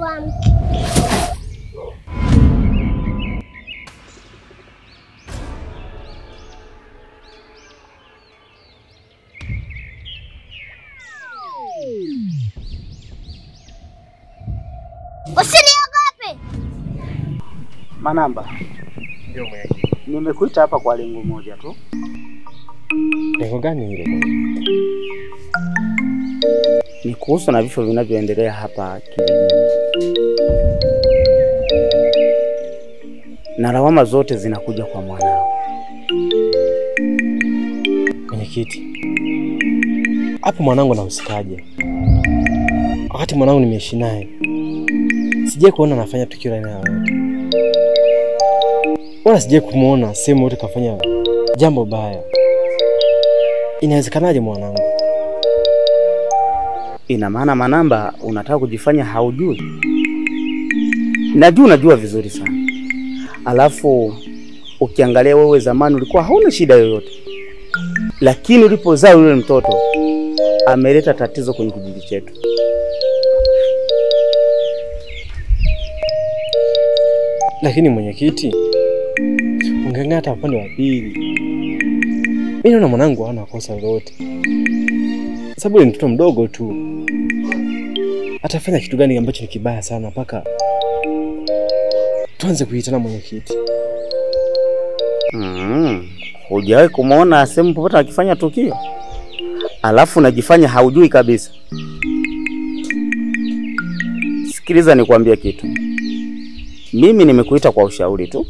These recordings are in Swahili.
tuamke. Usiniogope. Manamba. Ndio mwenyewe. Nimekuita hapa kwa lengo moja tu. Lengo gani hilo? Ni kuhusu na vifo vinavyoendelea hapa kijijini. Na lawama zote zinakuja kwa mwanao. Mwenyekiti, hapo mwanangu namsikaje? Wakati mwanangu nimeishi naye, sije kuona anafanya tukio la aina yoyote. Wala sije kumuona sehemu yote kafanya jambo baya. Inawezekanaje mwanangu? Ina maana Manamba unataka kujifanya haujui? Najua vizuri sana. Alafu ukiangalia wewe zamani ulikuwa hauna shida yoyote. Lakini ulipozaa yule mtoto ameleta tatizo kwenye kijiji chetu. Lakini mwenyekiti, ungeangalia hata upande wa pili. Mimi naona mwanangu hana kosa lolote. Sababu ni mtoto mdogo tu. Atafanya kitu gani ambacho ni kibaya sana mpaka tuanze kuitana mwenyekiti? Hujawahi kumuona sehemu popote akifanya tukio? Alafu unajifanya haujui kabisa. Sikiliza nikwambie kitu. Mimi nimekuita kwa ushauri tu.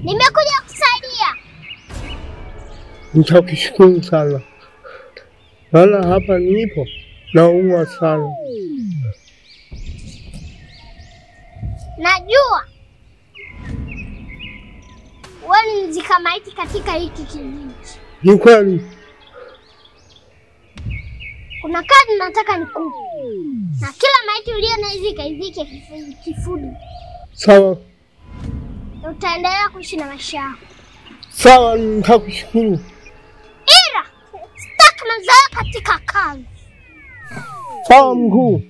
Nimekuja kusaidia. Nitakushukuru sana. Maana hapa nipo naumwa sana. Najua wewe ni mzika maiti katika hiki kijiji. Ni kweli. Kuna kazi nataka nikupe. Na kila maiti ulionizika izike kifudi. Sawa. Utaendelea kuishi na maisha yako. Sawa, nitakushukuru. Ila sitaki mazoea katika kazi. Sawa mkuu.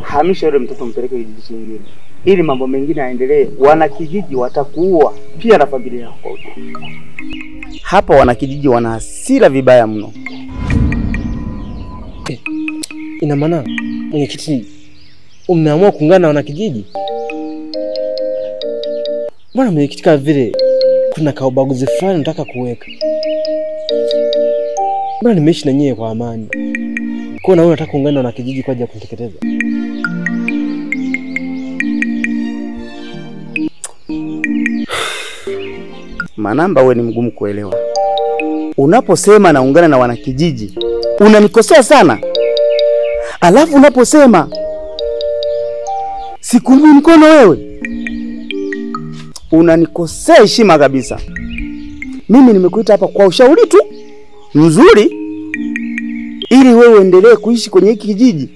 Hamisha yule mtoto mpeleke kijiji kingine. Ili mambo mengine yaendelee. Wanakijiji watakuua pia na familia yako. Hapa wanakijiji wana hasira vibaya mno. Ina maana mwenyekiti umeamua kuungana na wanakijiji? Mbona mwenyekiti kama vile kuna kaubaguzi fulani nataka kuweka? Mbona nimeishi na nyie kwa amani? Kwa na wewe unataka kuungana na wanakijiji kwa ajili ya kuniteketeza? Manamba, wewe ni mgumu kuelewa. Unaposema naungana na wanakijiji, unanikosea sana. Alafu unaposema sikumbi mkono wewe, unanikosea heshima kabisa. Mimi nimekuita hapa kwa ushauri tu mzuri ili wewe uendelee kuishi kwenye hiki kijiji,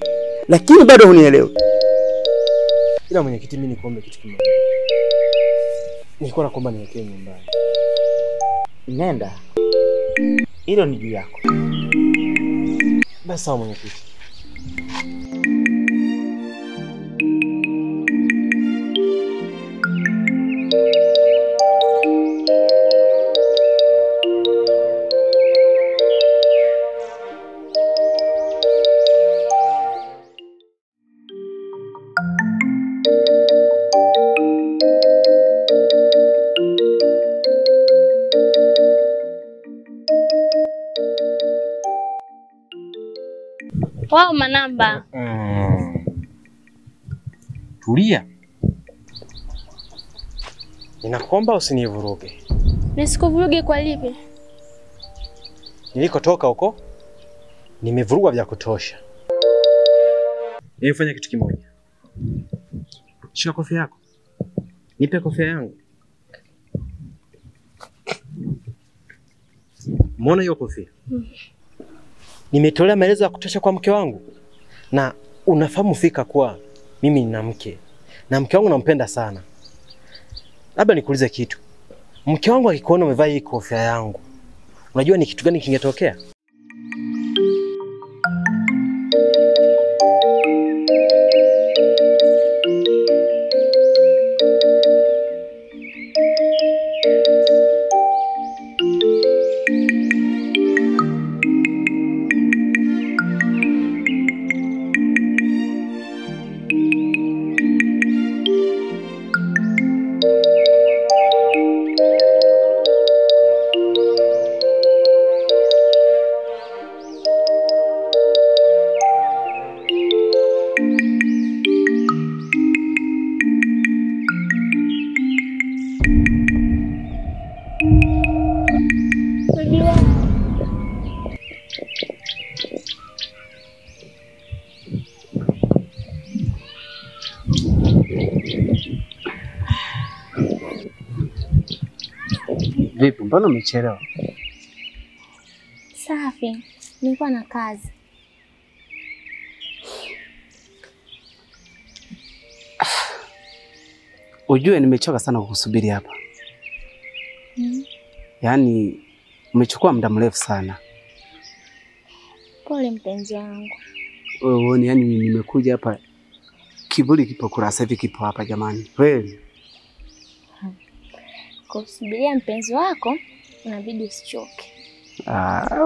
lakini bado hunielewi. Ila mwenyekiti, mimi nikuombe kitu kimoja. Nilikuwa naomba niwekee nyumbani. Nenda. Hilo ni juu yako. Basi sawa mwenyekiti. Wao Manamba. Tulia. Ninakuomba usinivuruge. Nisikuvuruge kwa lipi? Nilikotoka huko nimevurugwa vya kutosha. Nifanya kitu kimoja. Shika kofia yako. Nipe kofia yangu. Mbona hiyo kofia? Nimetolea maelezo ya kutosha kwa mke wangu. Na unafahamu fika kwa mimi nina mke. Na mke wangu nampenda sana. Labda nikuulize kitu. Mke wangu akikuona umevaa hii kofia yangu, unajua ni kitu gani kingetokea? Vipi, mbona umechelewa? Safi, nilikuwa na kazi. Ujue nimechoka sana kukusubiri hapa. Yaani umechukua muda mrefu sana. Pole mpenzi wangu. Wewe uone, yani nimekuja hapa kiburi kipo kurasa hivi kipo hapa jamani. Kweli. Kusubiria mpenzi wako unabidi usichoke.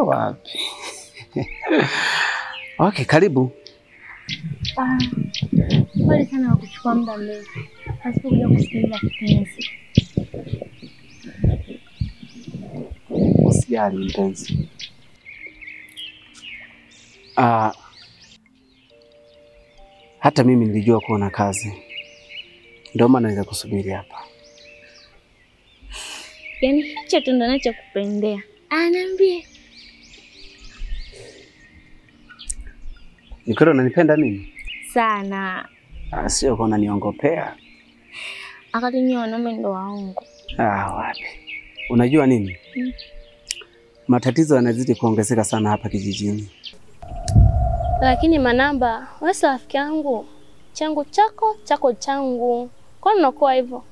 Wapi. Okay, karibu. Pole sana kwa kuchukua muda mrefu. Hasipokuja kusikiliza kipenzi. Usijali mpenzi. Hata mimi nilijua kuwa na kazi. Ndio maana naweza kusubiri hapa. Yaani hicho tu ndo ninachokupendea. Niambie. Ni kweli unanipenda mimi? Sana. Sio kwa unaniongopea. Akati ni wanaume ndo waongo. Wapi. Unajua nini? Matatizo yanazidi kuongezeka sana hapa kijijini. Lakini Manamba, wewe si rafiki yangu. Changu chako, chako changu. Kwa nini unakuwa hivyo?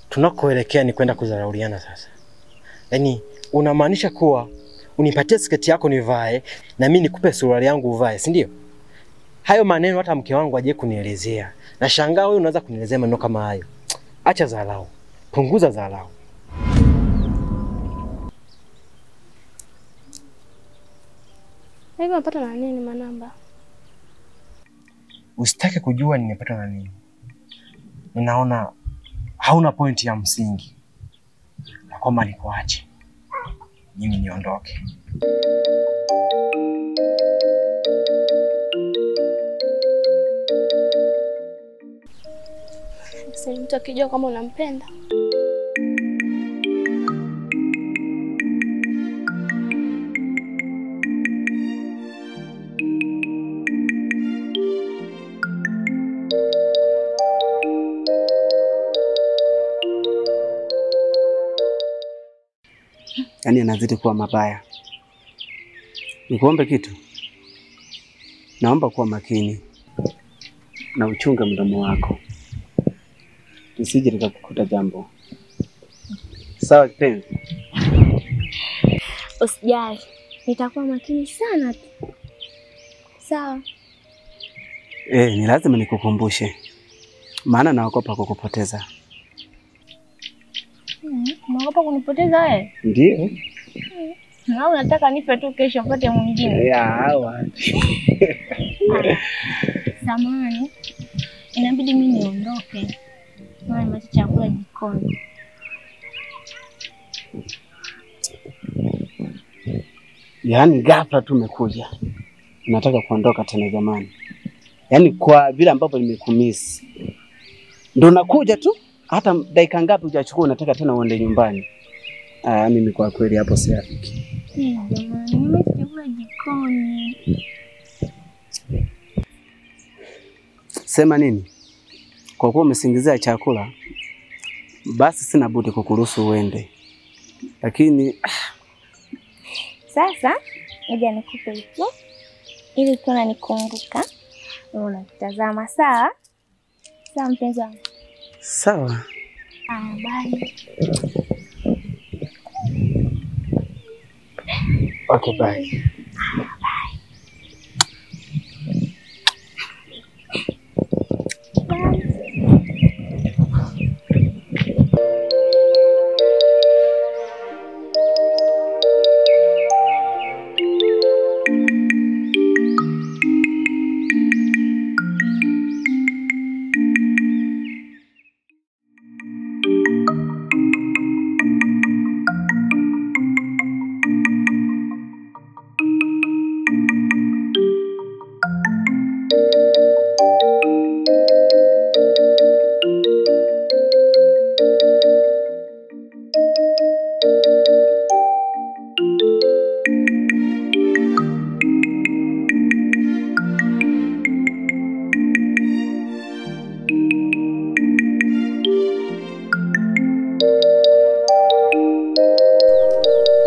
Tunakoelekea ni kwenda kudharauliana sasa. Yaani unamaanisha kuwa unipatie sketi yako nivae na mimi nikupe suruali yangu uvae, si ndio? Hayo maneno hata mke wangu aje kunielezea. Na shangaa wewe unaanza kunielezea maneno kama hayo. Acha dharau. Punguza dharau. Hivi unapata na nini Manamba? Usitake kujua nimepata na nini. Ninaona hauna pointi ya msingi. Na kwamba nikuache. Mimi niondoke. Sasa mtu akijua kama unampenda. Yaani anazidi kuwa mabaya. Nikuombe kitu? Naomba kuwa makini na uchunge mdomo wako. Nisije nikakukuta jambo. Sawa kipenzi? Usijali. Nitakuwa makini sana tu. Sawa. Ni lazima nikukumbushe. Maana naogopa kukupoteza. Unaogopa kunipoteza wewe? Ndio. Na unataka nife tu kesho mpate mwingine? Wapi. Samahani. Inabidi mimi niondoke. Mama macho chakula jikoni. Yaani ghafla tu umekuja. Nataka kuondoka tena jamani. Yaani kwa vile ambavyo nimekumisi. Ndio nakuja tu. Hata dakika ngapi hujachukua unataka tena uende nyumbani. Mimi kwa kweli hapo si rafiki. Jamani, mimi chakula jikoni. Sema nini? Kwa kuwa umesingizia chakula, basi sina budi kukuruhusu uende. Lakini sasa ngoja nikupe hiki ili kuna nikumbuka. Unatazama sawa? Sawa mpenzi wangu. Sawa. Bye. Okay, bye.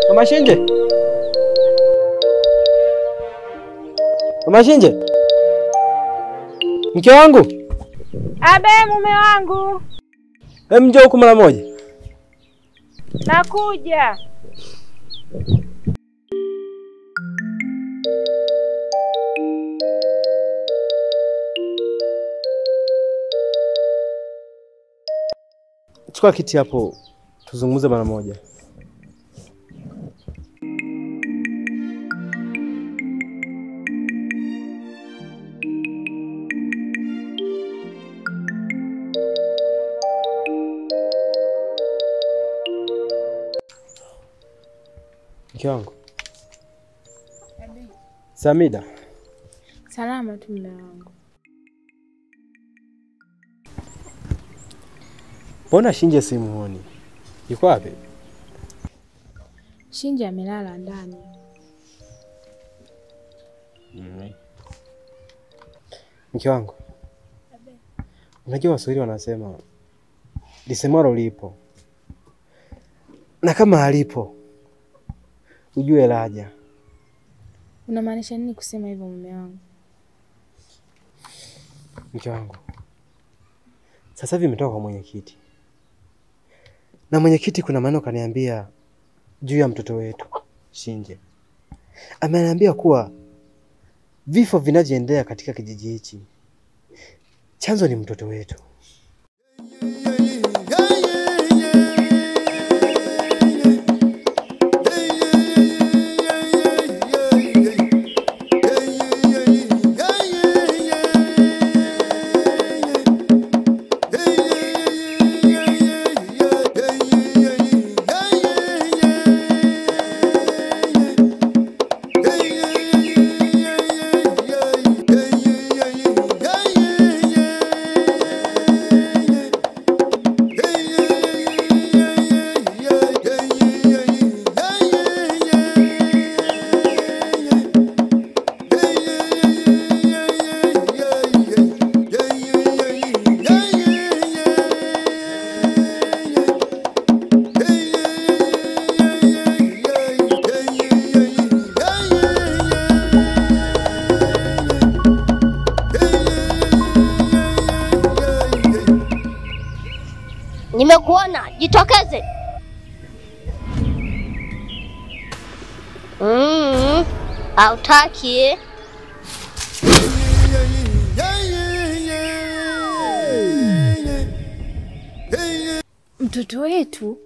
Mama Shinje. Mama Shinje. Mke wangu. Abe, mume wangu. Njoo huku mara moja. Nakuja. Chukua kiti hapo. Tuzungumze mara moja. Mke wangu. Samida. Salama tu mume wangu. Mbona Shinje simuoni? Yuko wapi? Shinje amelala ndani. Mke wangu. Unajua Waswahili wanasema lisemalo lipo. Na kama halipo ujue laja. Unamaanisha nini kusema hivyo mume wangu? Mke wangu. Sasa hivi nimetoka kwa mwenyekiti. Na mwenyekiti kuna maneno kaniambia juu ya mtoto wetu Shinje. Ameniambia kuwa vifo vinavyoendelea katika kijiji hichi chanzo ni mtoto wetu. Nimekuona, jitokeze. Hautaki. Mtoto wetu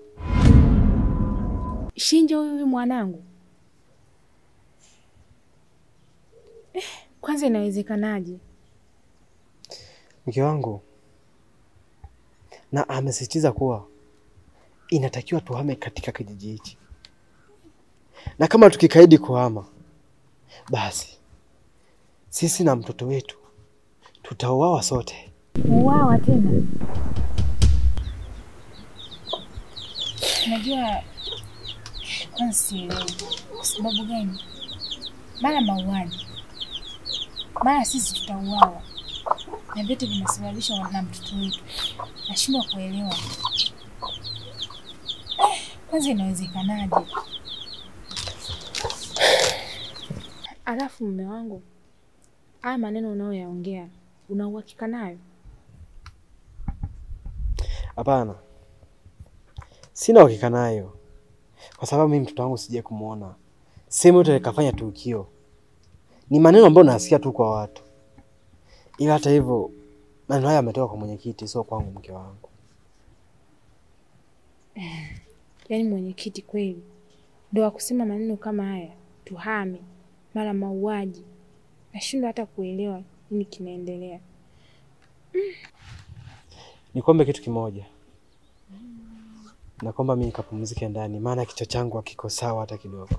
Shinje huyu mwanangu. Kwanza inawezekanaje? Mke wangu. Na amesisitiza kuwa inatakiwa tuhame katika kijiji hichi. Na kama tukikaidi kuhama, basi sisi na mtoto wetu tutauawa sote. Uawa tena? Najua kwanza sielewi. Kwa sababu gani? Mara mauaji, mara sisi tutauawa, na vyote vinasababishwa na mtoto wetu. Nashindwa kuelewa. Kwanza inawezekanaje? Alafu mume wangu, haya maneno unayoyaongea una uhakika nayo? Hapana. Sina uhakika nayo. Kwa sababu mimi mtoto wangu sije kumuona. sehemu yote nikafanya tukio. Ni maneno ambayo nasikia tu kwa watu. Ila hata hivyo maneno haya yametoka kwa mwenyekiti, sio kwangu mke wangu. Yaani mwenyekiti kweli ndio akusema maneno kama haya, tuhame, mara mauaji. Nashindwa hata kuelewa nini kinaendelea. Nikombe kitu kimoja. Naomba mimi nikapumzike ndani, maana kichwa changu hakiko sawa hata kidogo.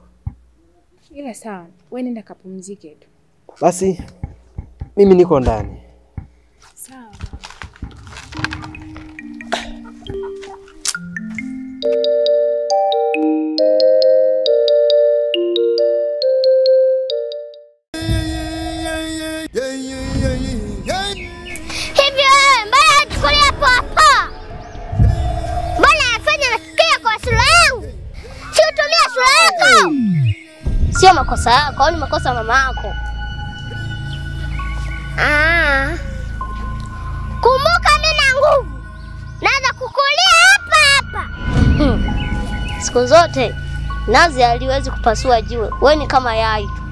Ila sawa, wewe nenda kapumzike tu. Basi mimi niko ndani. Sawa. Hivi wewe mbona hatukulia hapo hapo? Mbona afanya nafikia kwa sura yangu? Si utumia sura yako? Sio makosa yako, ni makosa ya mama yako. Kumbuka mimi na nguvu. Naweza kukulia hapa hapa. Siku zote nazi haliwezi kupasua jiwe. Wewe ni kama yai tu.